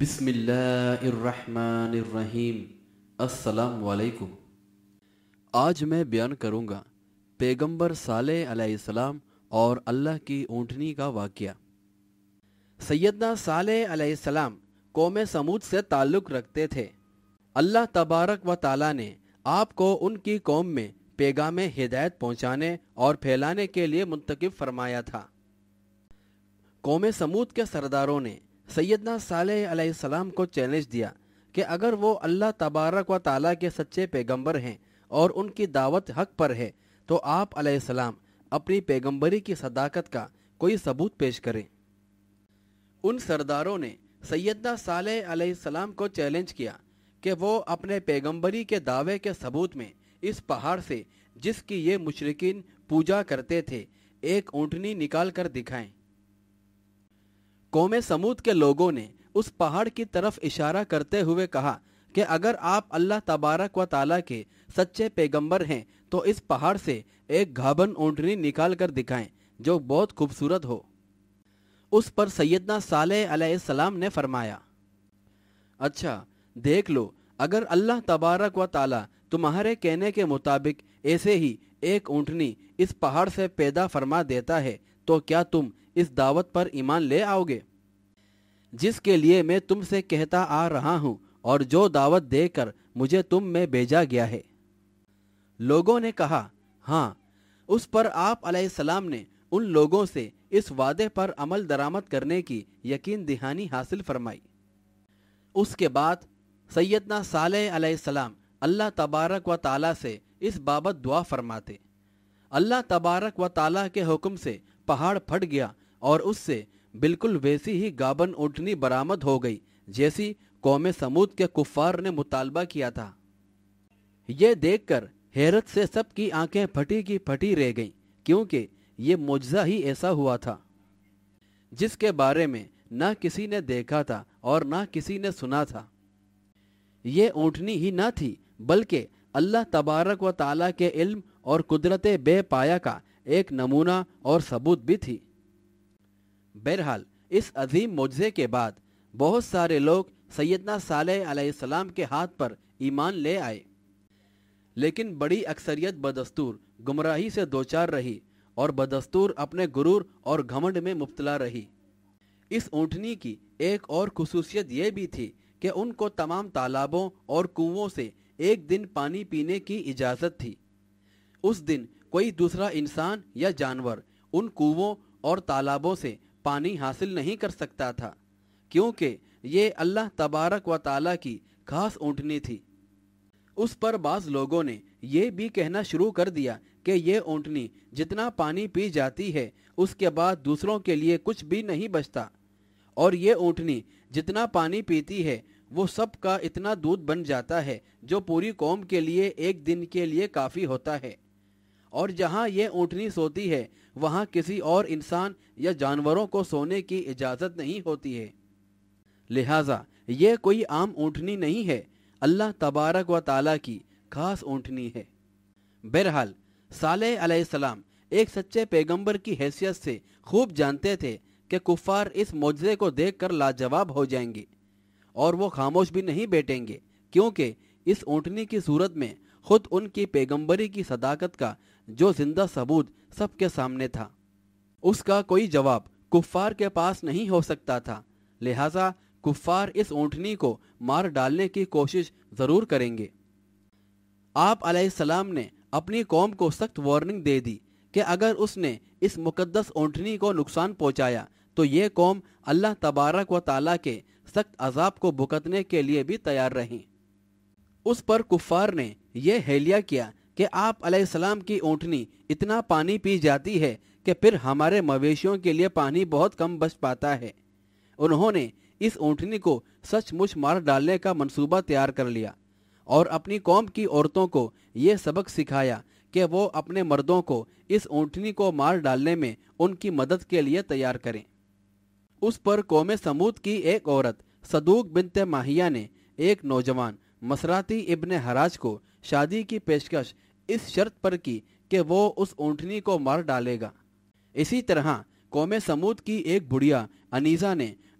بسم اللہ الرحمن الرحیم۔ السلام علیکم۔ آج میں بیان کروں گا پیغمبر صالح علیہ السلام اور اللہ کی اونٹنی کا واقعہ۔ سیدنا صالح علیہ السلام قوم سمود سے تعلق رکھتے تھے۔ اللہ تبارک و تعالیٰ نے آپ کو ان کی قوم میں پیغام ہدایت پہنچانے اور پھیلانے کے لیے منتخب فرمایا تھا۔ قوم سمود کے سرداروں نے سیدنا صالح علیہ السلام کو چیلنج دیا کہ اگر وہ اللہ تبارک و تعالیٰ کے سچے پیغمبر ہیں اور ان کی دعوت حق پر ہے تو آپ علیہ السلام اپنی پیغمبری کی صداقت کا کوئی ثبوت پیش کریں۔ ان سرداروں نے سیدنا صالح علیہ السلام کو چیلنج کیا کہ وہ اپنے پیغمبری کے دعوے کے ثبوت میں اس پہاڑ سے جس کی یہ مشرکین پوجا کرتے تھے ایک اونٹنی نکال کر دکھائیں۔ قوم سمود کے لوگوں نے اس پہاڑ کی طرف اشارہ کرتے ہوئے کہا کہ اگر آپ اللہ تبارک و تعالیٰ کے سچے پیغمبر ہیں تو اس پہاڑ سے ایک گھابن اونٹنی نکال کر دکھائیں جو بہت خوبصورت ہو۔ اس پر سیدنا صالح علیہ السلام نے فرمایا، اچھا دیکھ لو، اگر اللہ تبارک و تعالیٰ تمہارے کہنے کے مطابق ایسے ہی ایک اونٹنی اس پہاڑ سے پیدا فرما دیتا ہے تو کیا تم اس دعوت پر ایمان لے آؤ گے جس کے لیے میں تم سے کہتا آ رہا ہوں اور جو دعوت دے کر مجھے تم میں بھیجا گیا ہے؟ لوگوں نے کہا ہاں۔ اس پر آپ علیہ السلام نے ان لوگوں سے اس وعدے پر عمل درآمد کرنے کی یقین دہانی حاصل فرمائی۔ اس کے بعد سیدنا صالح علیہ السلام اللہ تبارک و تعالیٰ سے اس بابت دعا فرماتے۔ اللہ تبارک و تعالیٰ کے حکم سے پہاڑ پھٹ گیا اور اس سے بالکل ویسی ہی گابن اونٹنی برآمد ہو گئی جیسی قوم سمود کے کفار نے مطالبہ کیا تھا۔ یہ دیکھ کر حیرت سے سب کی آنکھیں پھٹی کی پھٹی رہ گئیں، کیونکہ یہ معجزہ ہی ایسا ہوا تھا جس کے بارے میں نہ کسی نے دیکھا تھا اور نہ کسی نے سنا تھا۔ یہ اونٹنی ہی نہ تھی بلکہ اللہ تبارک و تعالیٰ کے علم اور قدرت بے پایا کا ایک نمونہ اور ثبوت بھی تھی۔ بہرحال اس عظیم معجزے کے بعد بہت سارے لوگ سیدنا صالح علیہ السلام کے ہاتھ پر ایمان لے آئے، لیکن بڑی اکثریت بدستور گمراہی سے دوچار رہی اور بدستور اپنے غرور اور گھمنڈ میں مبتلا رہی۔ اس اونٹنی کی ایک اور خصوصیت یہ بھی تھی کہ ان کو تمام تالابوں اور کنووں سے ایک دن پانی پینے کی اجازت تھی۔ اس دن کوئی دوسرا انسان یا جانور ان کنووں اور تالابوں سے پانی حاصل نہیں کر سکتا تھا، کیونکہ یہ اللہ تبارک و تعالیٰ کی خاص اونٹنی تھی۔ اس پر بعض لوگوں نے یہ بھی کہنا شروع کر دیا کہ یہ اونٹنی جتنا پانی پی جاتی ہے اس کے بعد دوسروں کے لیے کچھ بھی نہیں بچتا، اور یہ اونٹنی جتنا پانی پیتی ہے وہ سب کا اتنا دودھ بن جاتا ہے جو پوری قوم کے لیے ایک دن کے لیے کافی ہوتا ہے، اور جہاں یہ اونٹنی سوتی ہے وہاں کسی اور انسان یا جانوروں کو سونے کی اجازت نہیں ہوتی ہے۔ لہٰذا یہ کوئی عام اونٹنی نہیں ہے، اللہ تبارک و تعالیٰ کی خاص اونٹنی ہے۔ بہرحال صالح علیہ السلام ایک سچے پیغمبر کی حیثیت سے خوب جانتے تھے کہ کفار اس معجزے کو دیکھ کر لاجواب ہو جائیں گے، اور وہ خاموش بھی نہیں بیٹھیں گے، کیونکہ اس اونٹنی کی صورت میں خود ان کی پیغمبری کی صداقت کا جو زندہ ثبوت سب کے سامنے تھا، اس کا کوئی جواب کفار کے پاس نہیں ہو سکتا تھا۔ لہٰذا کفار اس اونٹنی کو مار ڈالنے کی کوشش ضرور کریں گے۔ آپ علیہ السلام نے اپنی قوم کو سخت وارننگ دے دی کہ اگر اس نے اس مقدس اونٹنی کو نقصان پہنچایا تو یہ قوم اللہ تبارک و تعالیٰ کے سخت عذاب کو بھگتنے کے لیے بھی تیار رہیں۔ اس پر کفار نے یہ ہیلیا کیا کہ آپ علیہ السلام کی اونٹنی اتنا پانی پی جاتی ہے کہ پھر ہمارے مویشیوں کے لیے پانی بہت کم بچ پاتا ہے۔ انہوں نے اس اونٹنی کو سچ مچ مار ڈالنے کا منصوبہ تیار کر لیا اور اپنی قوم کی عورتوں کو یہ سبق سکھایا کہ وہ اپنے مردوں کو اس اونٹنی کو مار ڈالنے میں ان کی مدد کے لیے تیار کریں۔ اس پر قوم سمود کی ایک عورت صدوق بنت ماہیہ نے ایک نوجوان مسراتی ابن حراج کو شادی کی پیشکش اس شرط پر کی کہ وہ اس اونٹنی کو مار ڈالے گا۔ اسی طرح قوم سمود کی ایک بڑھیا انیزہ نے